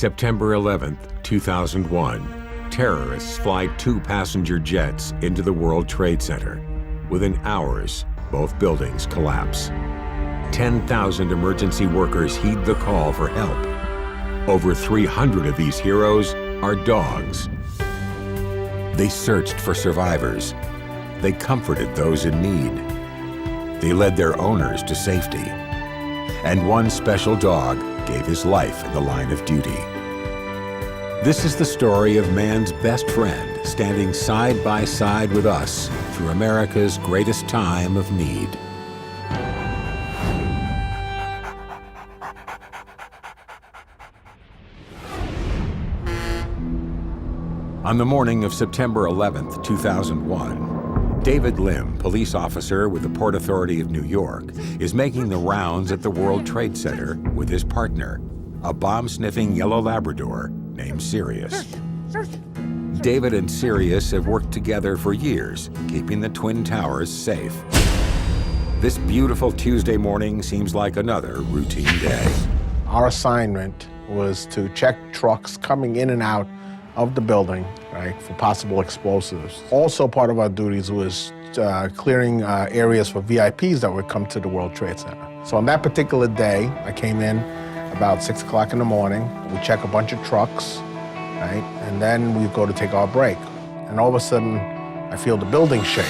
September 11th, 2001, terrorists fly 2 passenger jets into the World Trade Center. Within hours, both buildings collapse. 10,000 emergency workers heed the call for help. Over 300 of these heroes are dogs. They searched for survivors. They comforted those in need. They led their owners to safety. And one special dog gave his life in the line of duty. This is the story of man's best friend standing side by side with us through America's greatest time of need. On the morning of September 11th, 2001, David Lim, police officer with the Port Authority of New York, is making the rounds at the World Trade Center with his partner, a bomb-sniffing yellow Labrador named Sirius. David and Sirius have worked together for years, keeping the Twin Towers safe. This beautiful Tuesday morning seems like another routine day. Our assignment was to check trucks coming in and out of the building, right, for possible explosives. Also part of our duties was clearing areas for VIPs that would come to the World Trade Center. So on that particular day, I came in about 6 o'clock in the morning. We check a bunch of trucks, right, and then we go to take our break. And all of a sudden, I feel the building shake.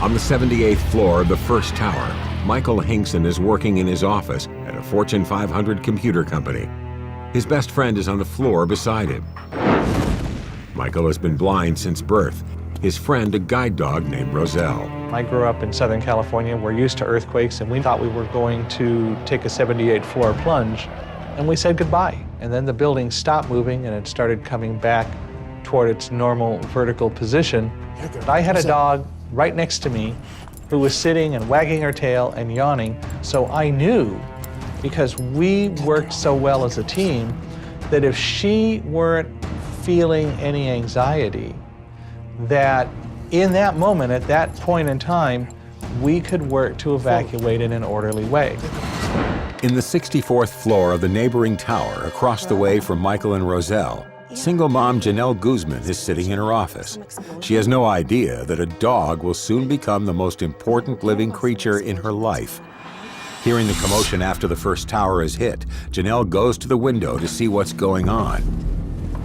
On the 78th floor of the first tower, Michael Hinkson is working in his office at a Fortune 500 computer company. His best friend is on the floor beside him. Michael has been blind since birth. His friend, a guide dog named Roselle. I grew up in Southern California. We're used to earthquakes, and we thought we were going to take a 78th floor plunge, and we said goodbye. And then the building stopped moving, and it started coming back toward its normal vertical position. I had a dog right next to me who was sitting and wagging her tail and yawning, so I knew, because we worked so well as a team, that if she weren't feeling any anxiety, that in that moment, at that point in time, we could work to evacuate in an orderly way. In the 64th floor of the neighboring tower, across the way from Michael and Roselle, single mom Janelle Guzman is sitting in her office. She has no idea that a dog will soon become the most important living creature in her life. Hearing the commotion after the first tower is hit, Janelle goes to the window to see what's going on.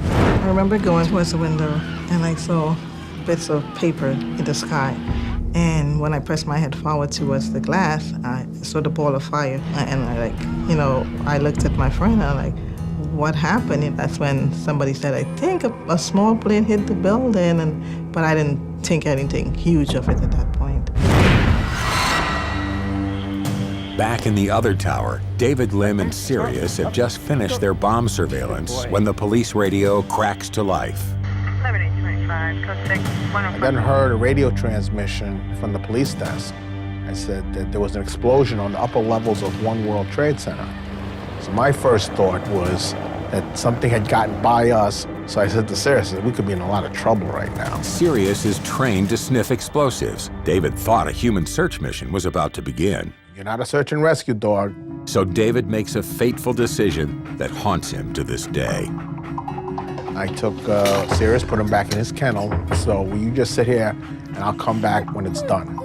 I remember going towards the window and I saw bits of paper in the sky. And when I pressed my head forward towards the glass, I saw the ball of fire. And I looked at my friend and I'm like, what happened? And that's when somebody said, I think a small plane hit the building, but I didn't think anything huge of it at that point. Back in the other tower, David Lim and Sirius have just finished their bomb surveillance when the police radio cracks to life. I then heard a radio transmission from the police desk. I said that there was an explosion on the upper levels of One World Trade Center. So my first thought was that something had gotten by us. So I said to Sirius, we could be in a lot of trouble right now. Sirius is trained to sniff explosives. David thought a human search mission was about to begin. You're not a search and rescue dog. So David makes a fateful decision that haunts him to this day. I took Sirius, put him back in his kennel. So will you just sit here and I'll come back when it's done.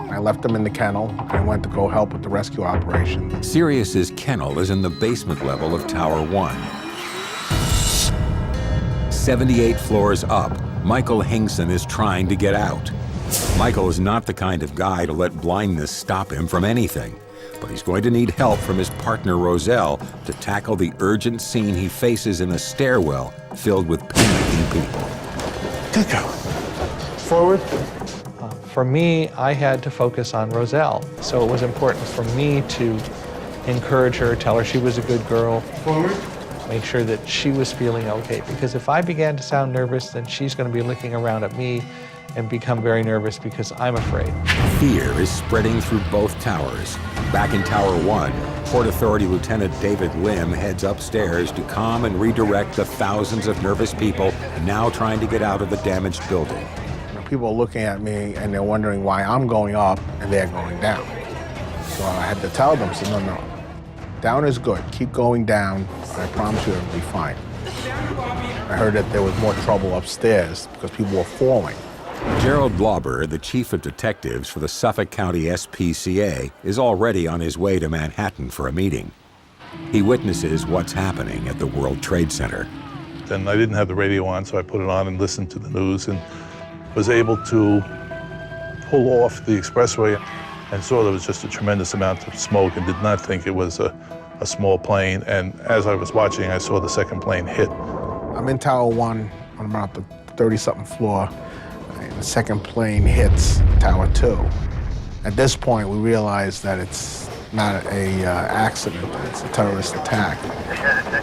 I left him in the kennel and I went to go help with the rescue operation. Sirius's kennel is in the basement level of Tower 1. 78 floors up, Michael Hinkson is trying to get out. Michael is not the kind of guy to let blindness stop him from anything, but he's going to need help from his partner Roselle to tackle the urgent scene he faces in a stairwell filled with panicking people. Good go. Forward. For me, I had to focus on Roselle, so it was important for me to encourage her, tell her she was a good girl. Forward. Make sure that she was feeling okay, because if I began to sound nervous, then she's going to be looking around at me and become very nervous because I'm afraid. Fear is spreading through both towers. Back in Tower 1, Port Authority Lieutenant David Lim heads upstairs to calm and redirect the thousands of nervous people now trying to get out of the damaged building. People are looking at me and they're wondering why I'm going up and they're going down. So I had to tell them, no, down is good. Keep going down, and I promise you it'll be fine. I heard that there was more trouble upstairs because people were falling. Gerald Lauber, the chief of detectives for the Suffolk County SPCA, is already on his way to Manhattan for a meeting. He witnesses what's happening at the World Trade Center. And I didn't have the radio on, so I put it on and listened to the news and was able to pull off the expressway and saw there was just a tremendous amount of smoke and did not think it was a small plane. And as I was watching, I saw the second plane hit. I'm in Tower 1 on about the 30-something floor. And the second plane hits Tower 2. At this point, we realize that it's not an accident, it's a terrorist attack.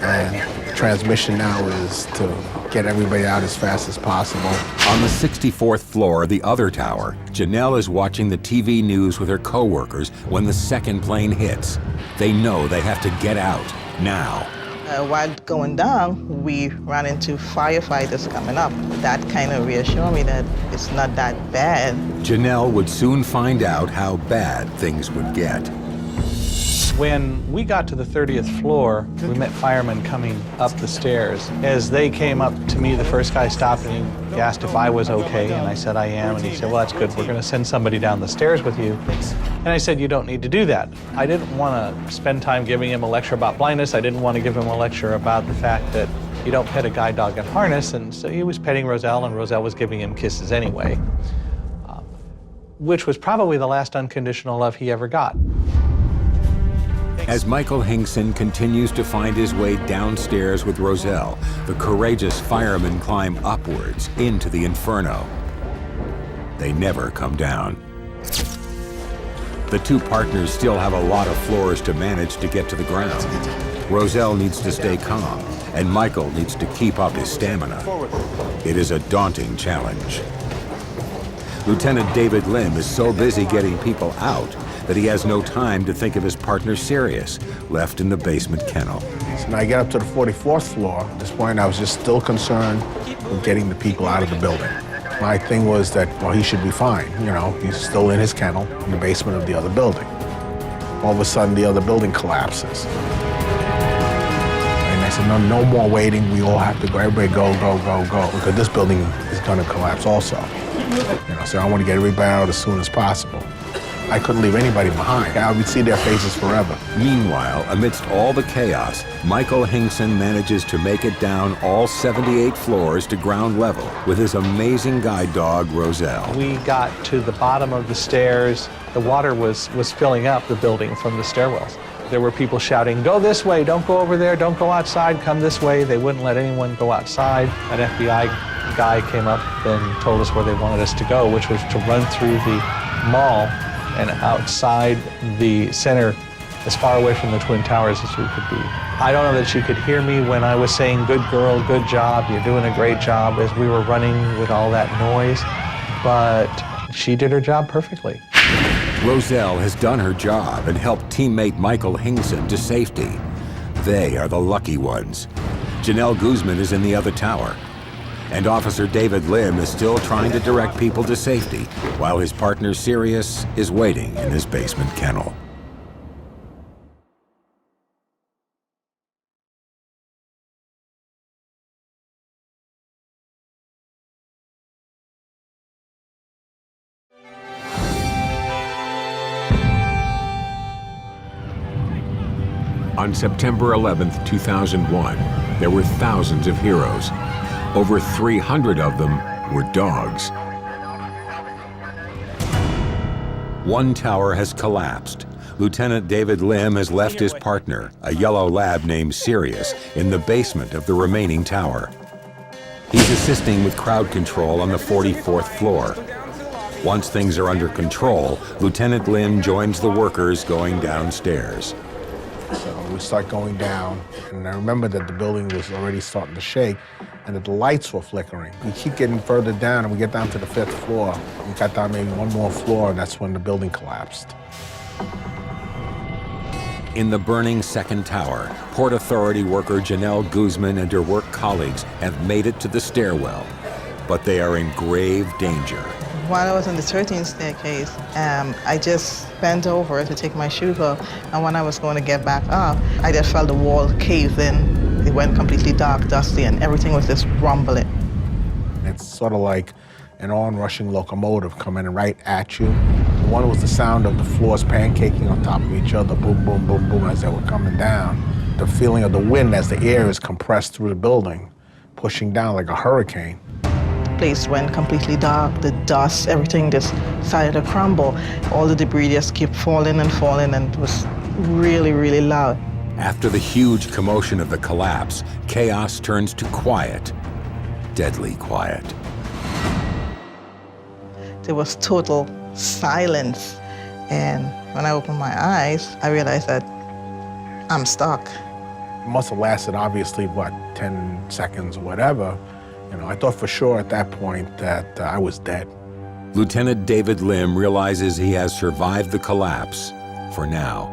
And the transmission now is to get everybody out as fast as possible. On the 64th floor of the other tower, Janelle is watching the TV news with her co-workers when the second plane hits. They know they have to get out now. While going down, we ran into firefighters coming up. That kind of reassured me that it's not that bad. Janelle would soon find out how bad things would get. When we got to the 30th floor, we met firemen coming up the stairs. As they came up to me, the first guy stopped and he asked if I was okay, and I said I am, and he said, well, that's good, we're gonna send somebody down the stairs with you. And I said, you don't need to do that. I didn't want to spend time giving him a lecture about blindness. I didn't want to give him a lecture about the fact that you don't pet a guide dog in harness, and so he was petting Roselle, and Roselle was giving him kisses anyway, which was probably the last unconditional love he ever got. As Michael Hingson continues to find his way downstairs with Roselle, the courageous firemen climb upwards into the inferno. They never come down. The two partners still have a lot of floors to manage to get to the ground. Roselle needs to stay calm, and Michael needs to keep up his stamina. It is a daunting challenge. Lieutenant David Lim is so busy getting people out that he has no time to think of his partner Sirius, left in the basement kennel. So when I get up to the 44th floor, at this point I was just still concerned with getting the people out of the building. My thing was that, well, he should be fine. You know, he's still in his kennel in the basement of the other building. All of a sudden, the other building collapses. And I said, no more waiting. We all have to go. Everybody go, go, go, go, because this building is going to collapse also. You know, so I want to get everybody out as soon as possible. I couldn't leave anybody behind. I would see their faces forever. Meanwhile, amidst all the chaos, Michael Hingson manages to make it down all 78 floors to ground level with his amazing guide dog, Roselle. We got to the bottom of the stairs. The water was filling up the building from the stairwells. There were people shouting, go this way, don't go over there, don't go outside, come this way. They wouldn't let anyone go outside. An FBI guy came up and told us where they wanted us to go, which was to run through the mall and outside the center as far away from the Twin Towers as we could be. I don't know that she could hear me when I was saying, good girl, good job, you're doing a great job, as we were running with all that noise, but she did her job perfectly. Roselle has done her job and helped teammate Michael Hingson to safety. They are the lucky ones. Janelle Guzman is in the other tower, and Officer David Lim is still trying to direct people to safety, while his partner Sirius is waiting in his basement kennel. On September 11th, 2001, there were thousands of heroes. Over 300 of them were dogs. One tower has collapsed. Lieutenant David Lim has left his partner, a yellow lab named Sirius, in the basement of the remaining tower. He's assisting with crowd control on the 44th floor. Once things are under control, Lieutenant Lim joins the workers going downstairs. So we start going down, and I remember that the building was already starting to shake, and that the lights were flickering. We keep getting further down, and we get down to the 5th floor. We got down maybe one more floor, and that's when the building collapsed. In the burning second tower, Port Authority worker Janelle Guzman and her work colleagues have made it to the stairwell, but they are in grave danger. While I was on the 13th staircase, I just bent over to take my shoes off, and when I was going to get back up, I just felt the wall cave in. It went completely dark, dusty, and everything was just rumbling. It's sort of like an onrushing locomotive coming right at you. One was the sound of the floors pancaking on top of each other, boom, boom, boom, boom, as they were coming down. The feeling of the wind as the air is compressed through the building, pushing down like a hurricane. The place went completely dark, the dust, everything just started to crumble. All the debris just kept falling and falling, and it was really, really loud. After the huge commotion of the collapse, chaos turns to quiet, deadly quiet. There was total silence. And when I opened my eyes, I realized that I'm stuck. It must have lasted, obviously, what, 10 seconds or whatever. You know, I thought for sure at that point that I was dead. Lieutenant David Lim realizes he has survived the collapse for now.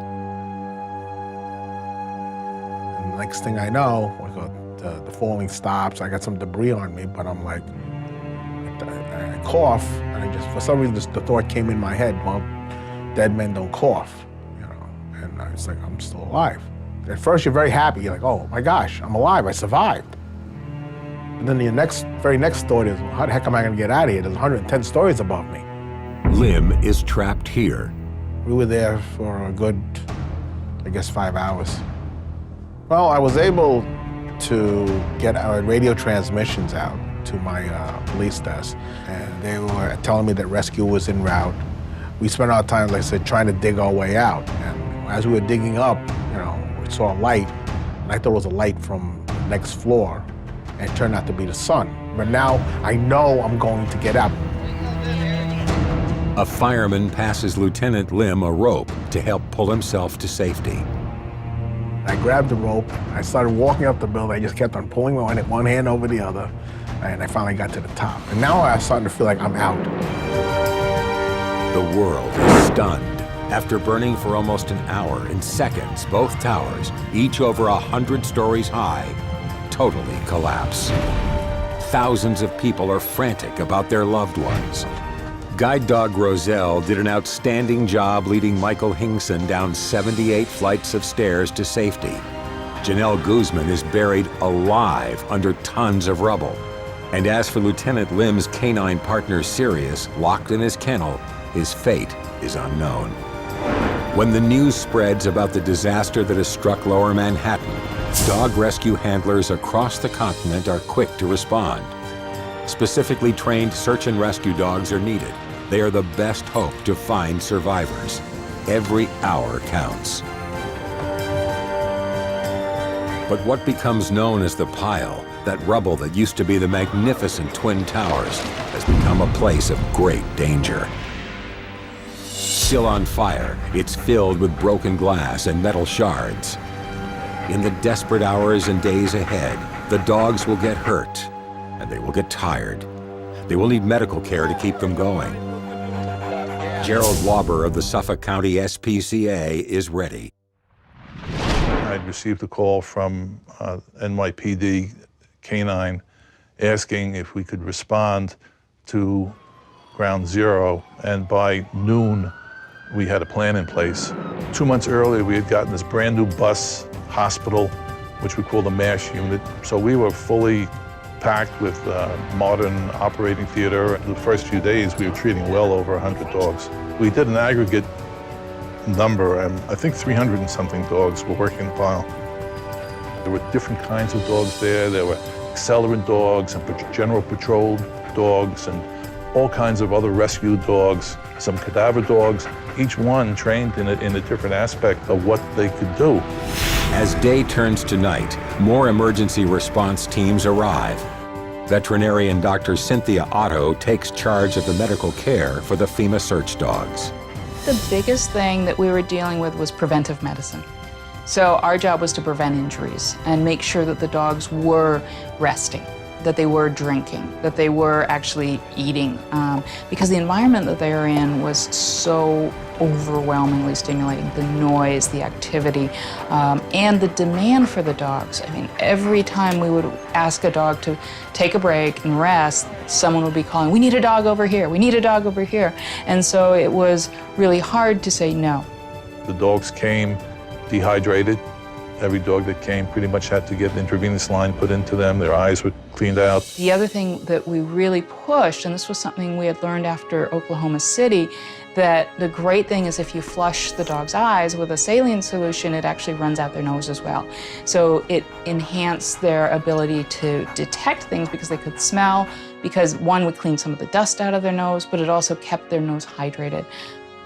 And the next thing I know, the falling stops. I got some debris on me, but I'm like, I cough, and I just, for some reason, the thought came in my head, well, dead men don't cough, you know? And I was like, I'm still alive. At first, you're very happy. You're like, oh my gosh, I'm alive, I survived. And then the very next thought is, well, how the heck am I gonna get out of here? There's 110 stories above me. Lim is trapped here. We were there for a good, I guess, 5 hours. Well, I was able to get our radio transmissions out to my police desk, and they were telling me that rescue was en route. We spent our time, like I said, trying to dig our way out. And as we were digging up, you know, we saw a light, and I thought it was a light from the next floor, and it turned out to be the sun. But now I know I'm going to get out. A fireman passes Lieutenant Lim a rope to help pull himself to safety. I grabbed the rope, I started walking up the building. I just kept on pulling one hand over the other, and I finally got to the top. And now I'm starting to feel like I'm out. The world is stunned. After burning for almost an hour, in seconds, both towers, each over 100 stories high, totally collapse. Thousands of people are frantic about their loved ones. Guide dog Roselle did an outstanding job leading Michael Hingson down 78 flights of stairs to safety. Janelle Guzman is buried alive under tons of rubble. And as for Lieutenant Lim's canine partner Sirius, locked in his kennel, his fate is unknown. When the news spreads about the disaster that has struck Lower Manhattan, dog rescue handlers across the continent are quick to respond. Specifically trained search and rescue dogs are needed. They are the best hope to find survivors. Every hour counts. But what becomes known as the pile, that rubble that used to be the magnificent Twin Towers, has become a place of great danger. Still on fire, it's filled with broken glass and metal shards. In the desperate hours and days ahead, the dogs will get hurt, and they will get tired. They will need medical care to keep them going. Gerald Lauber of the Suffolk County SPCA is ready. I'd received a call from NYPD Canine asking if we could respond to Ground Zero, and by noon, we had a plan in place. 2 months earlier, we had gotten this brand new bus hospital, which we call the MASH unit. So we were fully packed with modern operating theater. The first few days, we were treating well over 100 dogs. We did an aggregate number, and I think 300 and something dogs were working the pile. There were different kinds of dogs there. There were accelerant dogs and general patrol dogs and all kinds of other rescue dogs, some cadaver dogs, each one trained in a different aspect of what they could do. As day turns to night, more emergency response teams arrive. Veterinarian Dr. Cynthia Otto takes charge of the medical care for the FEMA search dogs. The biggest thing that we were dealing with was preventive medicine. So our job was to prevent injuries and make sure that the dogs were resting, that they were drinking, that they were actually eating, because the environment that they were in was so overwhelmingly stimulating. The noise, the activity, and the demand for the dogs. I mean, every time we would ask a dog to take a break and rest, someone would be calling, "We need a dog over here, we need a dog over here." And so it was really hard to say no. The dogs came dehydrated Every dog that came pretty much had to get an intravenous line put into them. Their eyes were cleaned out. The other thing that we really pushed, and this was something we had learned after Oklahoma City, that the great thing is if you flush the dog's eyes with a saline solution, it actually runs out their nose as well. So it enhanced their ability to detect things because they could smell, because one would clean some of the dust out of their nose, but it also kept their nose hydrated.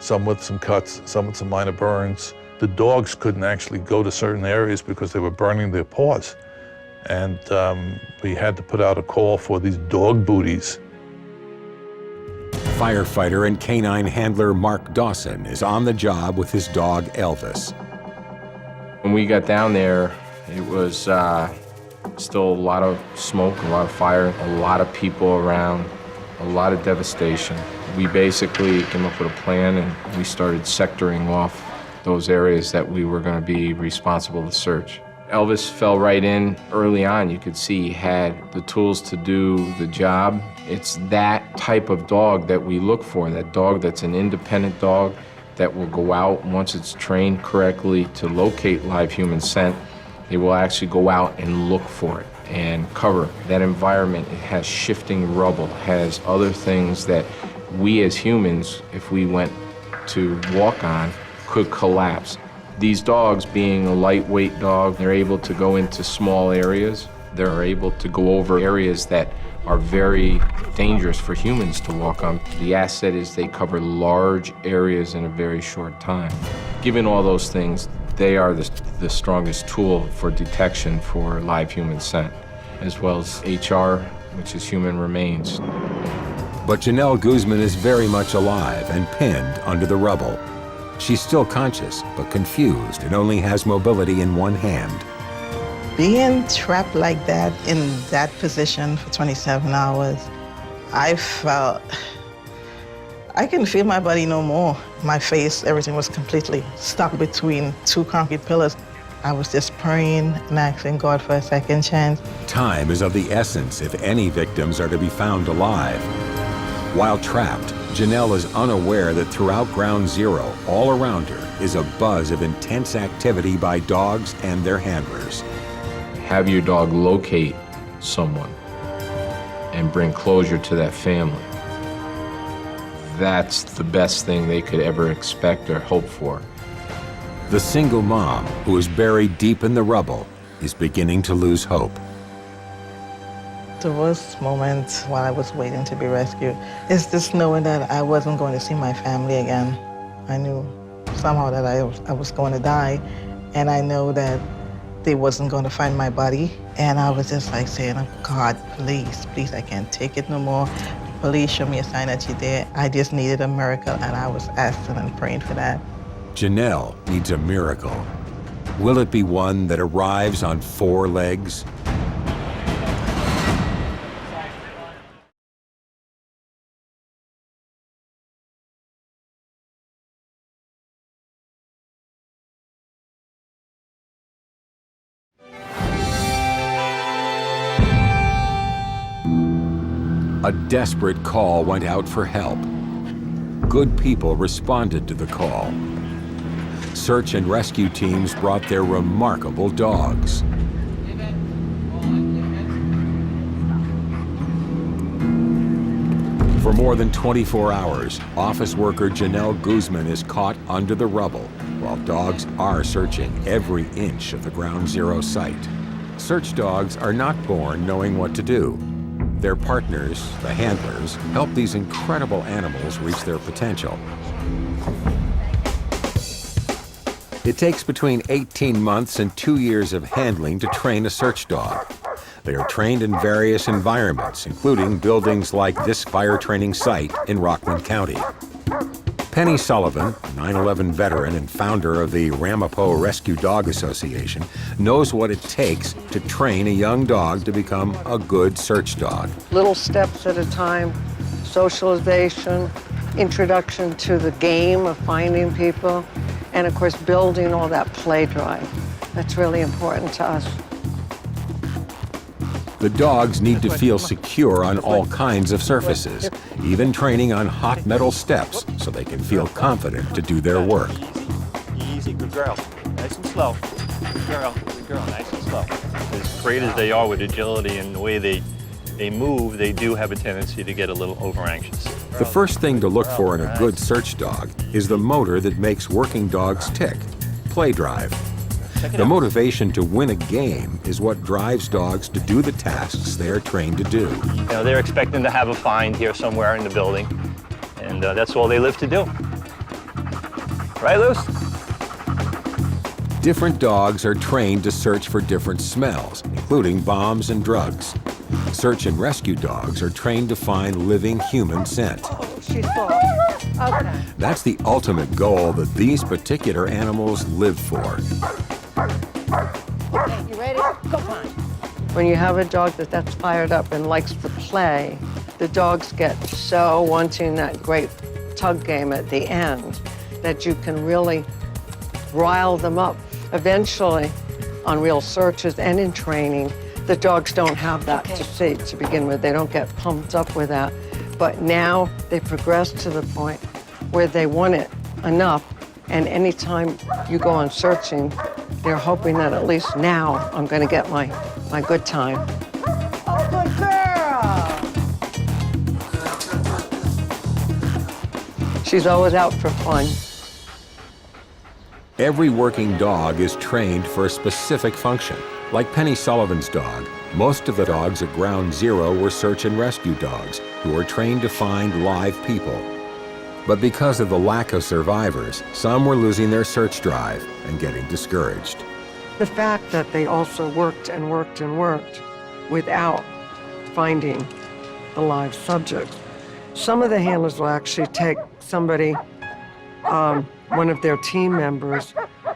Some with some cuts, some with some minor burns. The dogs couldn't actually go to certain areas because they were burning their paws. And we had to put out a call for these dog booties. Firefighter and canine handler Mark Dawson is on the job with his dog Elvis. When we got down there, it was still a lot of smoke, a lot of fire, a lot of people around, a lot of devastation. We basically came up with a plan and we started sectoring off those areas that we were going to be responsible to search. Elvis fell right in early on. You could see he had the tools to do the job. It's that type of dog that we look for, that dog that's an independent dog that will go out once it's trained correctly to locate live human scent. It will actually go out and look for it and cover that environment. It has shifting rubble, has other things that we as humans, if we went to walk on, could collapse. These dogs, being a lightweight dog, they're able to go into small areas. They're able to go over areas that are very dangerous for humans to walk on. The asset is they cover large areas in a very short time. Given all those things, they are the strongest tool for detection for live human scent, as well as HR, which is human remains. But Janelle Guzman is very much alive and pinned under the rubble. She's still conscious, but confused and only has mobility in one hand. Being trapped like that in that position for 27 hours, I felt, I couldn't feel my body no more. My face, everything was completely stuck between two concrete pillars. I was just praying and asking God for a second chance. Time is of the essence if any victims are to be found alive. While trapped, Janelle is unaware that throughout Ground Zero, all around her, is a buzz of intense activity by dogs and their handlers. Have your dog locate someone and bring closure to that family. That's the best thing they could ever expect or hope for. The single mom, who is buried deep in the rubble, is beginning to lose hope. The worst moment while I was waiting to be rescued is just knowing that I wasn't going to see my family again. I knew somehow that I was going to die, and I know that they wasn't going to find my body. And I was just like saying, oh, God, please, please, I can't take it no more. Please show me a sign that you're there. I just needed a miracle, and I was asking and praying for that. Janelle needs a miracle. Will it be one that arrives on 4 legs? A desperate call went out for help. Good people responded to the call. Search and rescue teams brought their remarkable dogs. For more than 24 hours, office worker Janelle Guzman is caught under the rubble, while dogs are searching every inch of the Ground Zero site. Search dogs are not born knowing what to do. Their partners, the handlers, help these incredible animals reach their potential. It takes between 18 months and 2 years of handling to train a search dog. They are trained in various environments, including buildings like this fire training site in Rockland County. Penny Sullivan, a 9/11 veteran and founder of the Ramapo Rescue Dog Association, knows what it takes to train a young dog to become a good search dog. Little steps at a time, socialization, introduction to the game of finding people, and of course building all that play drive. That's really important to us. The dogs need to feel secure on all kinds of surfaces, even training on hot metal steps so they can feel confident to do their work. Easy, good girl. Nice and slow. Good girl, nice and slow. As great as they are with agility and the way they move, they do have a tendency to get a little over-anxious. The first thing to look for in a good search dog is the motor that makes working dogs tick, play drive. The motivation to win a game is what drives dogs to do the tasks they are trained to do. You know, they're expecting to have a find here somewhere in the building, and that's all they live to do. Right, Luce? Different dogs are trained to search for different smells, including bombs and drugs. Search and rescue dogs are trained to find living human scent. Oh, she's full. Okay. That's the ultimate goal that these particular animals live for. Okay, you ready? Go on. When you have a dog that's fired up and likes to play, the dogs get so wanting that great tug game at the end that you can really rile them up. Eventually, on real searches and in training, the dogs don't have that to see to begin with. They don't get pumped up with that. But now they progress to the point where they want it enough, and anytime you go on searching, they're hoping that at least now I'm going to get my good time. Oh, good girl! She's always out for fun. Every working dog is trained for a specific function. Like Penny Sullivan's dog, most of the dogs at Ground Zero were search and rescue dogs who were trained to find live people. But because of the lack of survivors, some were losing their search drive and getting discouraged. The fact that they also worked and worked and worked without finding the live subject. Some of the handlers will actually take somebody, one of their team members,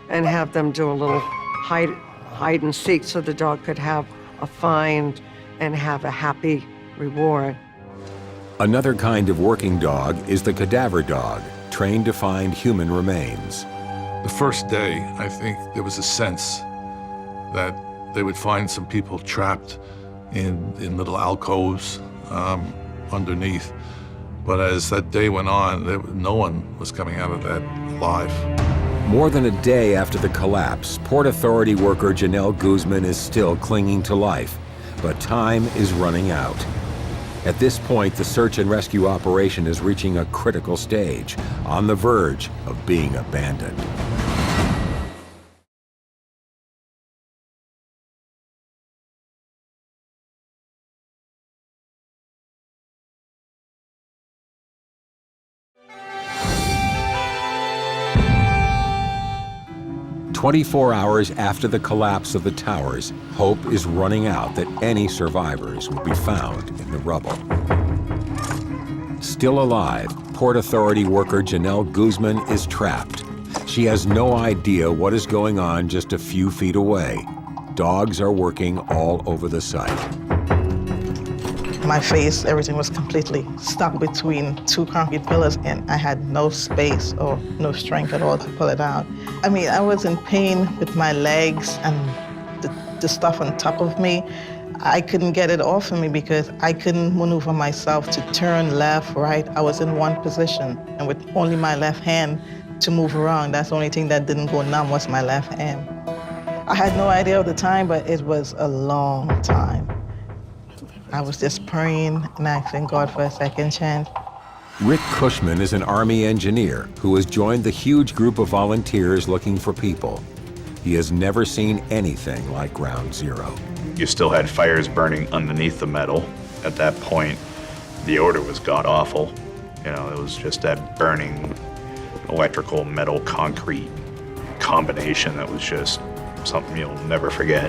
and have them do a little hide and seek so the dog could have a find and have a happy reward. Another kind of working dog is the cadaver dog, trained to find human remains. The first day, I think there was a sense that they would find some people trapped in little alcoves underneath. But as that day went on, no one was coming out of that alive. More than a day after the collapse, Port Authority worker Janelle Guzman is still clinging to life, but time is running out. At this point, the search and rescue operation is reaching a critical stage, on the verge of being abandoned. "24 hours after the collapse of the towers, hope is running out that any survivors will be found in the rubble. Still alive, Port Authority worker Janelle Guzman is trapped. She has no idea what is going on just a few feet away. Dogs are working all over the site. My face, everything was completely stuck between two concrete pillars, and I had no space or no strength at all to pull it out. I mean, I was in pain with my legs and the stuff on top of me. I couldn't get it off of me because I couldn't maneuver myself to turn left, right. I was in one position, and with only my left hand to move around. That's the only thing that didn't go numb was my left hand. I had no idea of the time, but it was a long time. I was just praying and asking God for a second chance. Rick Cushman is an Army engineer who has joined the huge group of volunteers looking for people. He has never seen anything like Ground Zero. You still had fires burning underneath the metal. At that point, the odor was god-awful. You know, it was just that burning electrical, metal, concrete combination that was just something you'll never forget.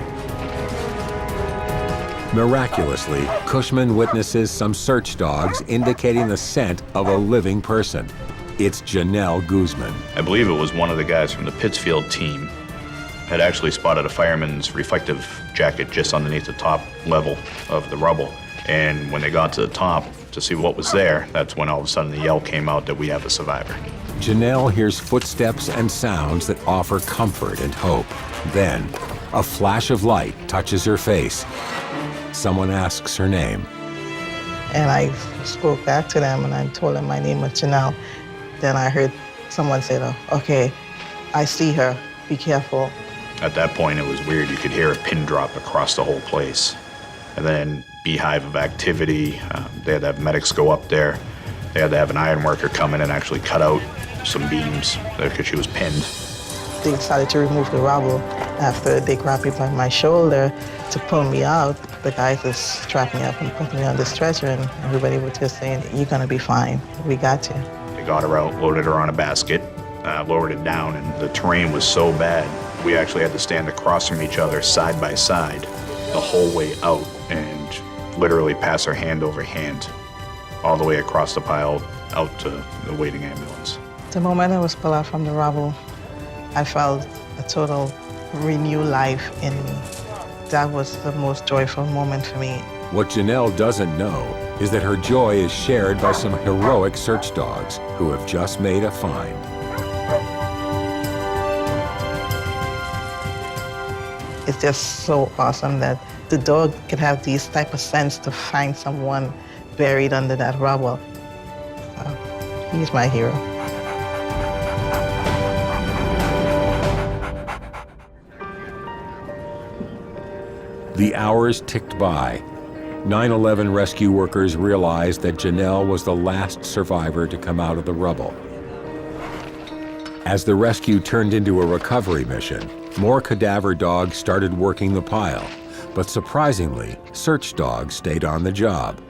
Miraculously, Cushman witnesses some search dogs indicating the scent of a living person. It's Janelle Guzman. I believe it was one of the guys from the Pittsfield team had actually spotted a fireman's reflective jacket just underneath the top level of the rubble. And when they got to the top to see what was there, that's when all of a sudden the yell came out that we have a survivor. Janelle hears footsteps and sounds that offer comfort and hope. Then, a flash of light touches her face. Someone asks her name. And I spoke back to them and I told them my name was Janelle. Then I heard someone say, "Oh, okay, I see her, be careful." At that point, it was weird. You could hear a pin drop across the whole place. And then beehive of activity. They had to have medics go up there. They had to have an iron worker come in and actually cut out some beams because she was pinned. They decided to remove the rubble after they grabbed me by my shoulder to pull me out. The guys just strapped me up and put me on the stretcher, and everybody was just saying, "You're gonna be fine. We got you." They got her out, loaded her on a basket, lowered it down, and the terrain was so bad, we actually had to stand across from each other side by side the whole way out and literally pass her hand over hand all the way across the pile out to the waiting ambulance. The moment I was pulled out from the rubble, I felt a total renewed life in me. That was the most joyful moment for me. What Janelle doesn't know is that her joy is shared by some heroic search dogs who have just made a find. It's just so awesome that the dog could have these type of sense to find someone buried under that rubble. He's my hero. The hours ticked by. 9/11 rescue workers realized that Janelle was the last survivor to come out of the rubble. As the rescue turned into a recovery mission, more cadaver dogs started working the pile, but surprisingly, search dogs stayed on the job.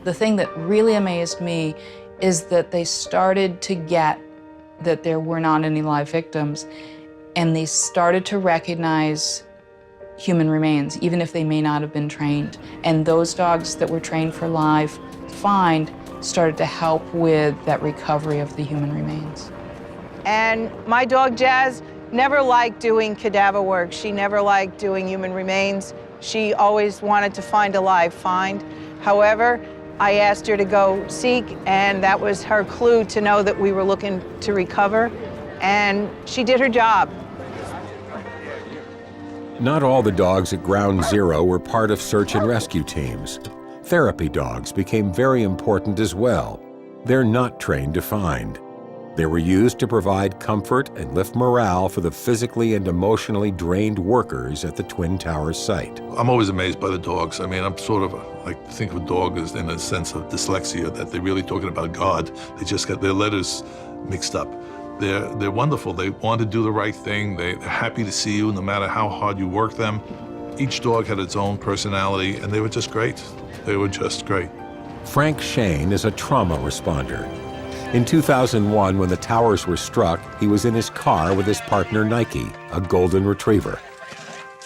The thing that really amazed me is that they started to get that there were not any live victims, and they started to recognize human remains, even if they may not have been trained. And those dogs that were trained for live find started to help with that recovery of the human remains. And my dog Jazz never liked doing cadaver work. She never liked doing human remains. She always wanted to find a live find. However, I asked her to go seek, and that was her clue to know that we were looking to recover, and she did her job. Not all the dogs at Ground Zero were part of search and rescue teams. Therapy dogs became very important as well. They're not trained to find. They were used to provide comfort and lift morale for the physically and emotionally drained workers at the Twin Towers site. I'm always amazed by the dogs. I mean, I'm sort of like think of a dog as in a sense of dyslexia, that they're really talking about God. They just got their letters mixed up. They're wonderful. They want to do the right thing. They're happy to see you no matter how hard you work them. Each dog had its own personality, and they were just great. They were just great. Frank Shane is a trauma responder. In 2001, when the towers were struck, he was in his car with his partner Nike, a golden retriever.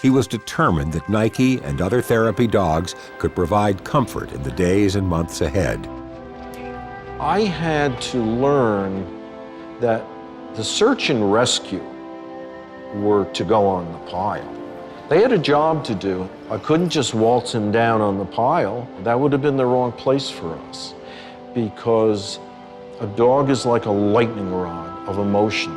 He was determined that Nike and other therapy dogs could provide comfort in the days and months ahead. I had to learn that the search and rescue were to go on the pile. They had a job to do. I couldn't just waltz him down on the pile. That would have been the wrong place for us, because a dog is like a lightning rod of emotion.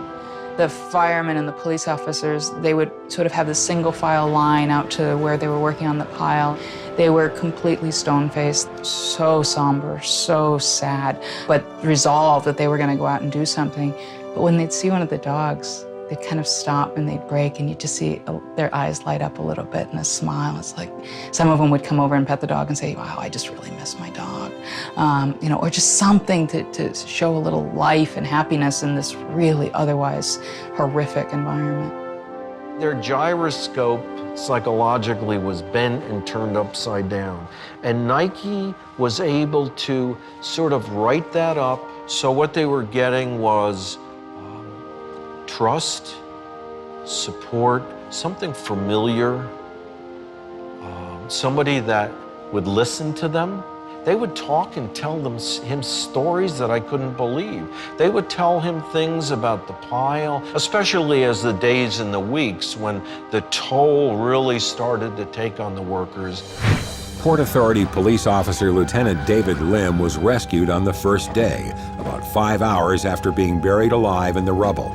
The firemen and the police officers, they would sort of have the single file line out to where they were working on the pile. They were completely stone-faced, so somber, so sad, but resolved that they were going to go out and do something. But when they'd see one of the dogs, they'd kind of stop and they'd break, and you'd just see their eyes light up a little bit and a smile. It's like some of them would come over and pet the dog and say, "Wow, I just really miss my dog," or just something to show a little life and happiness in this really otherwise horrific environment. Their gyroscope psychologically was bent and turned upside down. And Nike was able to sort of write that up. So what they were getting was trust, support, something familiar, somebody that would listen to them. They would talk and tell him stories that I couldn't believe. They would tell him things about the pile, especially as the days and the weeks when the toll really started to take on the workers. Port Authority Police Officer Lieutenant David Lim was rescued on the first day, about 5 hours after being buried alive in the rubble.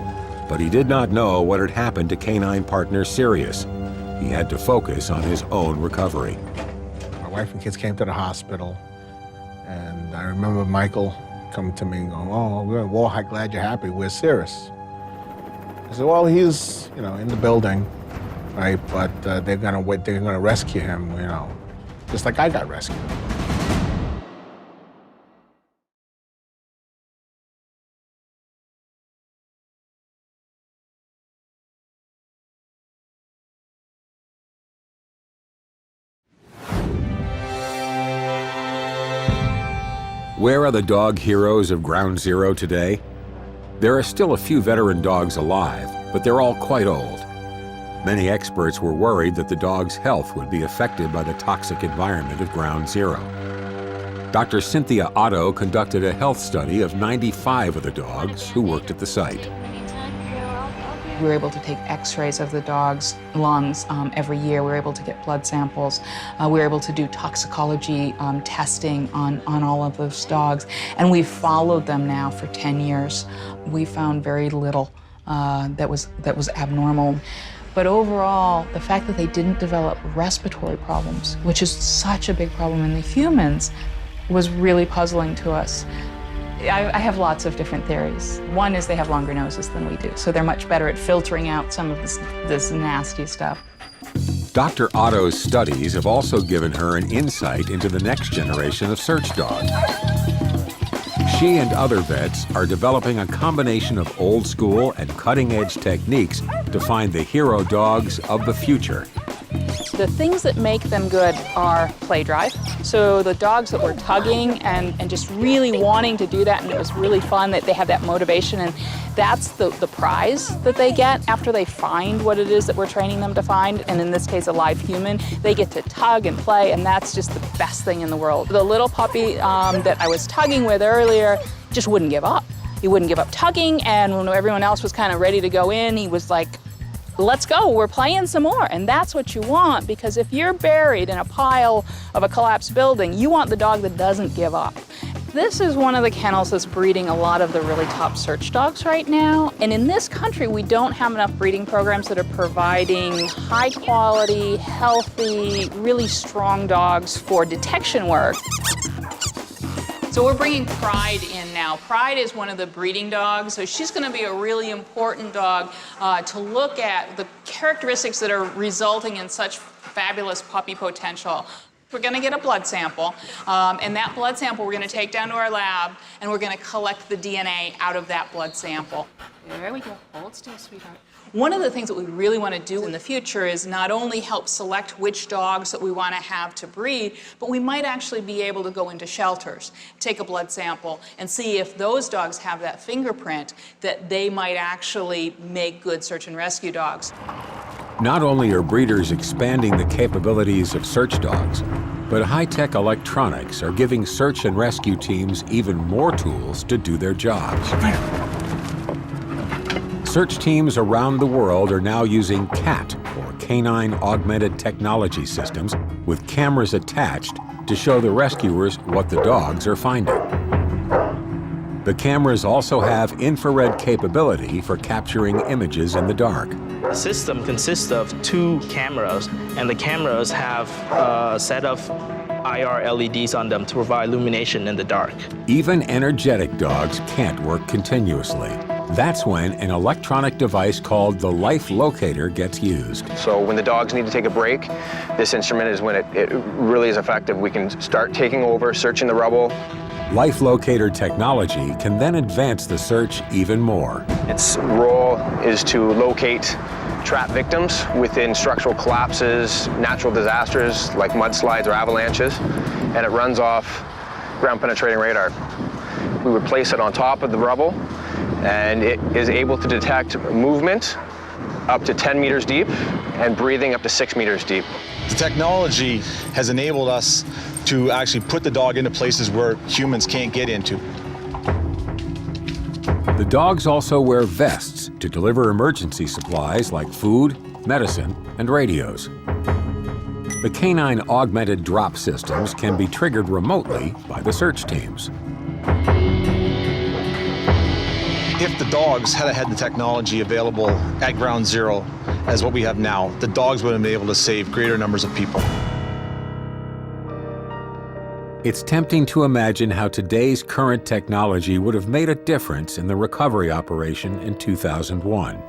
But he did not know what had happened to canine partner Sirius. He had to focus on his own recovery. My wife and kids came to the hospital, and I remember Michael coming to me and going, "Oh, well, glad you're happy. Where's Sirius?" I said, well, he's, in the building, right? But they're gonna rescue him, just like I got rescued. Where are the dog heroes of Ground Zero today? There are still a few veteran dogs alive, but they're all quite old. Many experts were worried that the dog's health would be affected by the toxic environment of Ground Zero. Dr. Cynthia Otto conducted a health study of 95 of the dogs who worked at the site. We were able to take x-rays of the dog's lungs every year. We were able to get blood samples. We were able to do toxicology testing on all of those dogs. And we've followed them now for 10 years. We found very little that was abnormal. But overall, the fact that they didn't develop respiratory problems, which is such a big problem in the humans, was really puzzling to us. I have lots of different theories. One is they have longer noses than we do, so they're much better at filtering out some of this nasty stuff. Dr. Otto's studies have also given her an insight into the next generation of search dogs. She and other vets are developing a combination of old school and cutting-edge techniques to find the hero dogs of the future. The things that make them good are play drive. So the dogs that were tugging and just really wanting to do that, and it was really fun, that they have that motivation, and that's the prize that they get after they find what it is that we're training them to find, and in this case a live human. They get to tug and play, and that's just the best thing in the world. The little puppy that I was tugging with earlier just wouldn't give up. He wouldn't give up tugging, and when everyone else was kind of ready to go in, he was like, let's go, we're playing some more. And that's what you want, because if you're buried in a pile of a collapsed building, you want the dog that doesn't give up. This is one of the kennels that's breeding a lot of the really top search dogs right now. And in this country, we don't have enough breeding programs that are providing high quality, healthy, really strong dogs for detection work. So we're bringing Pride in now. Pride is one of the breeding dogs, so she's going to be a really important dog to look at the characteristics that are resulting in such fabulous puppy potential. We're going to get a blood sample, and that blood sample we're going to take down to our lab, and we're going to collect the DNA out of that blood sample. There we go. Hold still, sweetheart. One of the things that we really want to do in the future is not only help select which dogs that we want to have to breed, but we might actually be able to go into shelters, take a blood sample, and see if those dogs have that fingerprint that they might actually make good search and rescue dogs. Not only are breeders expanding the capabilities of search dogs, but high-tech electronics are giving search and rescue teams even more tools to do their jobs. Search teams around the world are now using CAT, or Canine Augmented Technology Systems, with cameras attached to show the rescuers what the dogs are finding. The cameras also have infrared capability for capturing images in the dark. The system consists of 2 cameras, and the cameras have a set of IR LEDs on them to provide illumination in the dark. Even energetic dogs can't work continuously. That's when an electronic device called the Life Locator gets used. So when the dogs need to take a break, this instrument is when it really is effective. We can start taking over, searching the rubble. Life Locator technology can then advance the search even more. Its role is to locate trapped victims within structural collapses, natural disasters like mudslides or avalanches, and it runs off ground penetrating radar. We would place it on top of the rubble, and it is able to detect movement up to 10 meters deep and breathing up to 6 meters deep. The technology has enabled us to actually put the dog into places where humans can't get into. The dogs also wear vests to deliver emergency supplies like food, medicine, and radios. The canine augmented drop systems can be triggered remotely by the search teams. If the dogs had had the technology available at Ground Zero as what we have now, the dogs would have been able to save greater numbers of people. It's tempting to imagine how today's current technology would have made a difference in the recovery operation in 2001.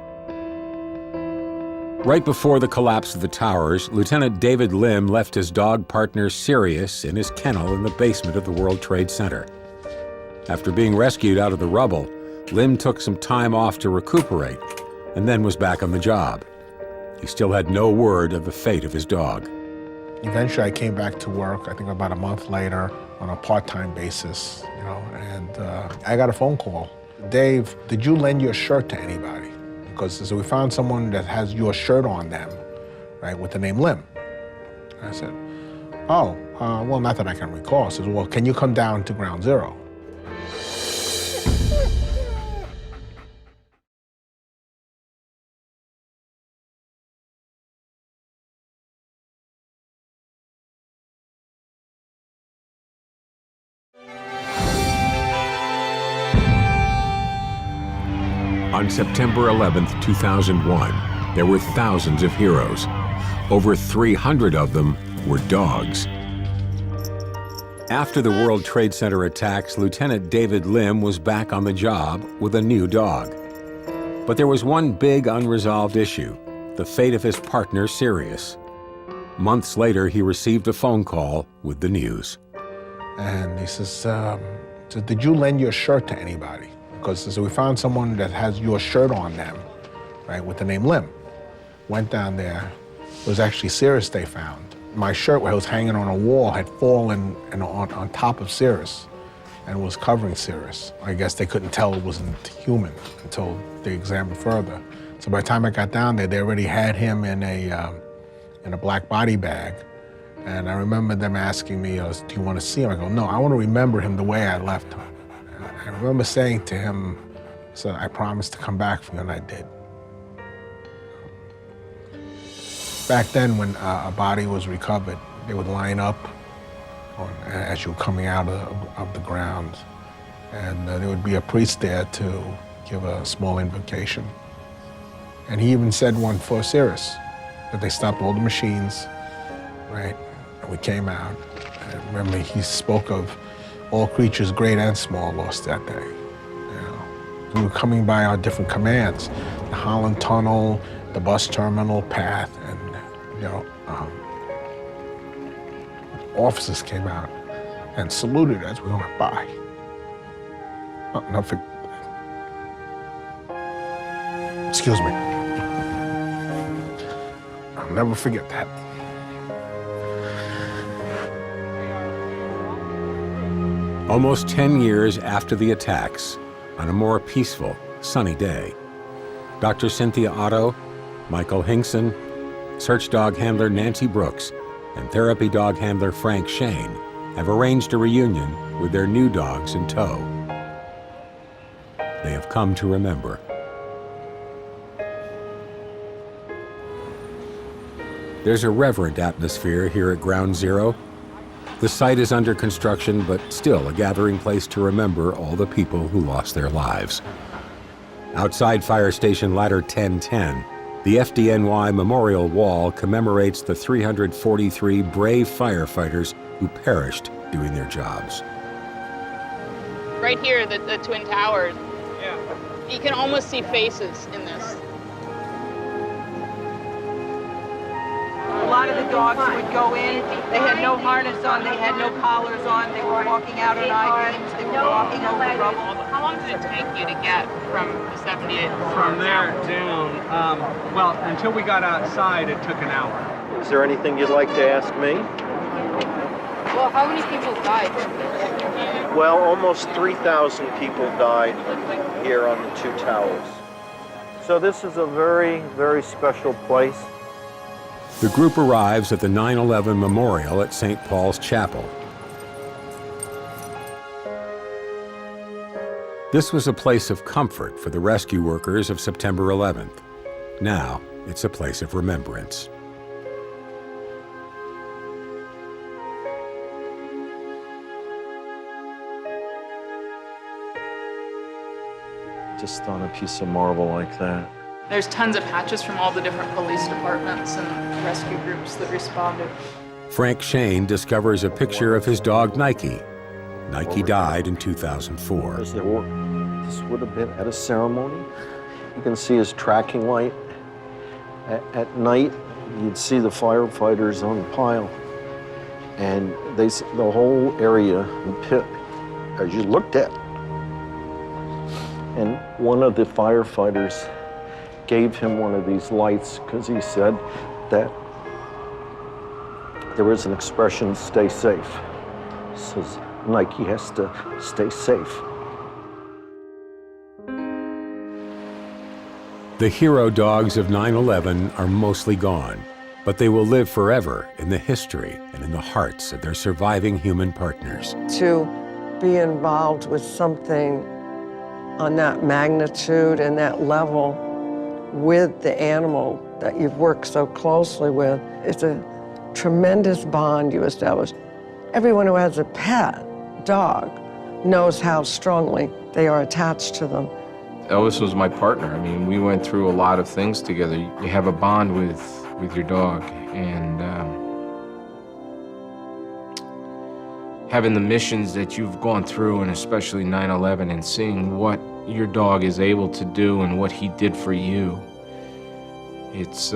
Right before the collapse of the towers, Lieutenant David Lim left his dog partner Sirius in his kennel in the basement of the World Trade Center. After being rescued out of the rubble, Lim took some time off to recuperate and then was back on the job. He still had no word of the fate of his dog. Eventually, I came back to work, I think about a month later, on a part-time basis, and I got a phone call. Dave, did you lend your shirt to anybody? Because we found someone that has your shirt on them, right, with the name Lim. I said, oh, well, not that I can recall. I said, well, can you come down to Ground Zero? On September 11th, 2001, there were thousands of heroes. Over 300 of them were dogs. After the World Trade Center attacks, Lieutenant David Lim was back on the job with a new dog. But there was one big unresolved issue, the fate of his partner, Sirius. Months later, he received a phone call with the news. And he says, did you lend your shirt to anybody? Because we found someone that has your shirt on them, right, with the name Lim. Went down there. It was actually Sirius they found. My shirt, where it was hanging on a wall, had fallen on top of Sirius and was covering Sirius. I guess they couldn't tell it wasn't human until they examined further. So by the time I got down there, they already had him in a black body bag. And I remember them asking me, do you want to see him? I go, no, I want to remember him the way I left him. I remember saying to him, so I promised to come back for you, and I did. Back then, when a body was recovered, they would line up as you were coming out of the ground, and there would be a priest there to give a small invocation. And he even said one for Sirius, that they stopped all the machines, right? And we came out. And remember, he spoke of all creatures, great and small, lost that day. We were coming by our different commands, the Holland Tunnel, the bus terminal path, and officers came out and saluted as we went by. Excuse me. I'll never forget that. Almost 10 years after the attacks, on a more peaceful, sunny day, Dr. Cynthia Otto, Michael Hinkson, search dog handler Nancy Brooks, and therapy dog handler Frank Shane have arranged a reunion with their new dogs in tow. They have come to remember. There's a reverent atmosphere here at Ground Zero. The site is under construction, but still a gathering place to remember all the people who lost their lives. Outside Fire Station Ladder 1010, the FDNY Memorial Wall commemorates the 343 brave firefighters who perished doing their jobs. Right here, the Twin Towers, you can almost see faces in this. A lot of the dogs would go in, they had no harness on, they had no collars on, they were walking out on I-beams, they were walking over rubble. How long did it take you to get from the 78 From there to, well, until we got outside, it took an hour. Is there anything you'd like to ask me? Well, how many people died? Well, almost 3,000 people died here on the two towers. So this is a very, very special place. The group arrives at the 9/11 Memorial at St. Paul's Chapel. This was a place of comfort for the rescue workers of September 11th. Now, it's a place of remembrance. Just on a piece of marble like that. There's tons of hatches from all the different police departments and rescue groups that responded. Frank Shane discovers a picture of his dog Nike. Nike died in 2004. This would have been at a ceremony. You can see his tracking light At night, you'd see the firefighters on the pile, and the whole area, the pit, as you looked at. And one of the firefighters gave him one of these lights because he said that there was an expression, stay safe. He says Nike has to stay safe. The hero dogs of 9/11 are mostly gone, but they will live forever in the history and in the hearts of their surviving human partners. To be involved with something on that magnitude and that level with the animal that you've worked so closely with, it's a tremendous bond you establish. Everyone who has a pet dog knows how strongly they are attached to them. Elvis was my partner. I mean, we went through a lot of things together. You have a bond with your dog, and having the missions that you've gone through, and especially 9/11, and seeing what your dog is able to do and what he did for you, it's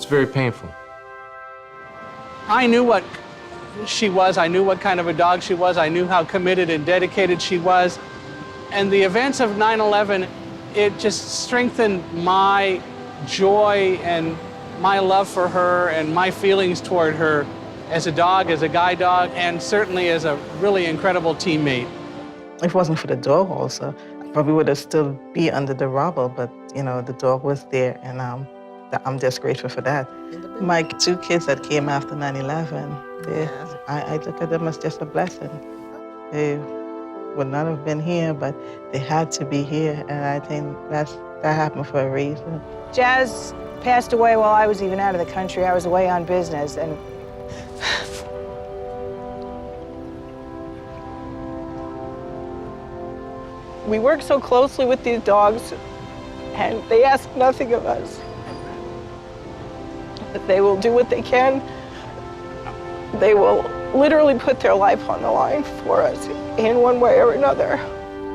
very painful. I knew what she was. I knew what kind of a dog she was. I knew how committed and dedicated she was. And the events of 9/11, it just strengthened my joy and my love for her and my feelings toward her as a dog, as a guide dog, and certainly as a really incredible teammate. If it wasn't for the dog also, I probably would have still be under the rubble, but you know, the dog was there, and I'm just grateful for that. My two kids that came after 9/11, I look at them as just a blessing. They would not have been here, but they had to be here, and I think that happened for a reason. Jazz passed away while I was even out of the country. I was away on business, and we work so closely with these dogs, and they ask nothing of us. But they will do what they can. They will literally put their life on the line for us in one way or another.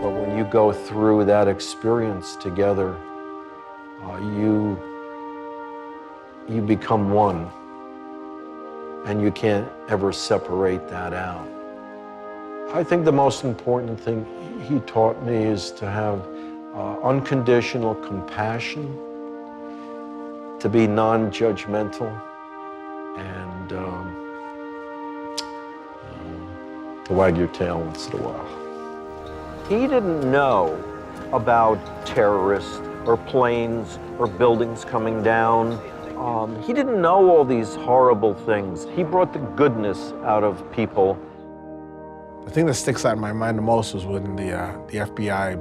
But when you go through that experience together, you become one, and you can't ever separate that out. I think the most important thing he taught me is to have unconditional compassion, to be non-judgmental, and to wag your tail once in a while. He didn't know about terrorists or planes or buildings coming down. He didn't know all these horrible things. He brought the goodness out of people. The thing that sticks out in my mind the most was when the FBI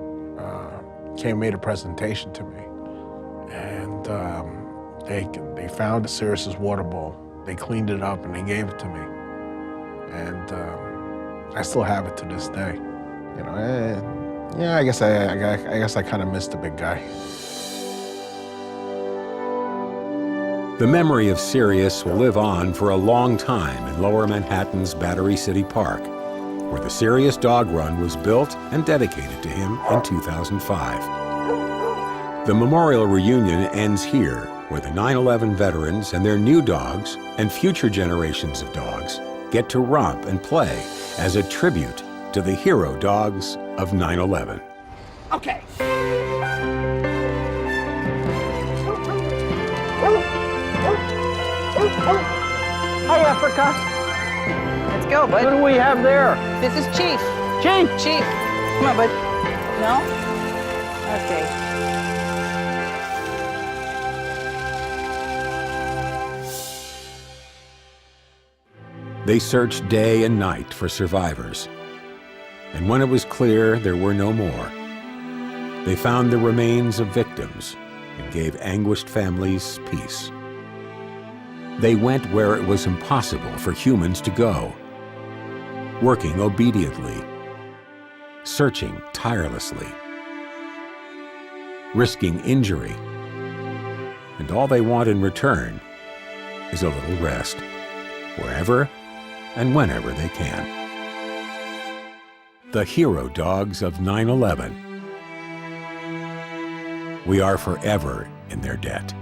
came and made a presentation to me. And they found Sirius's water bowl. They cleaned it up and they gave it to me. And I still have it to this day. You know, yeah, I guess I kind of missed the big guy. The memory of Sirius will live on for a long time in Lower Manhattan's Battery City Park, where the Sirius Dog Run was built and dedicated to him in 2005. The memorial reunion ends here, where the 9/11 veterans and their new dogs and future generations of dogs get to romp and play as a tribute to the hero dogs of 9/11. Okay. Hi, Africa. Let's go, bud. What do we have there? This is Chief. Chief! Chief. Come on, bud. No? Okay. They searched day and night for survivors. And when it was clear there were no more, they found the remains of victims and gave anguished families peace. They went where it was impossible for humans to go, working obediently, searching tirelessly, risking injury, and all they want in return is a little rest, wherever and whenever they can. The hero dogs of 9/11. We are forever in their debt.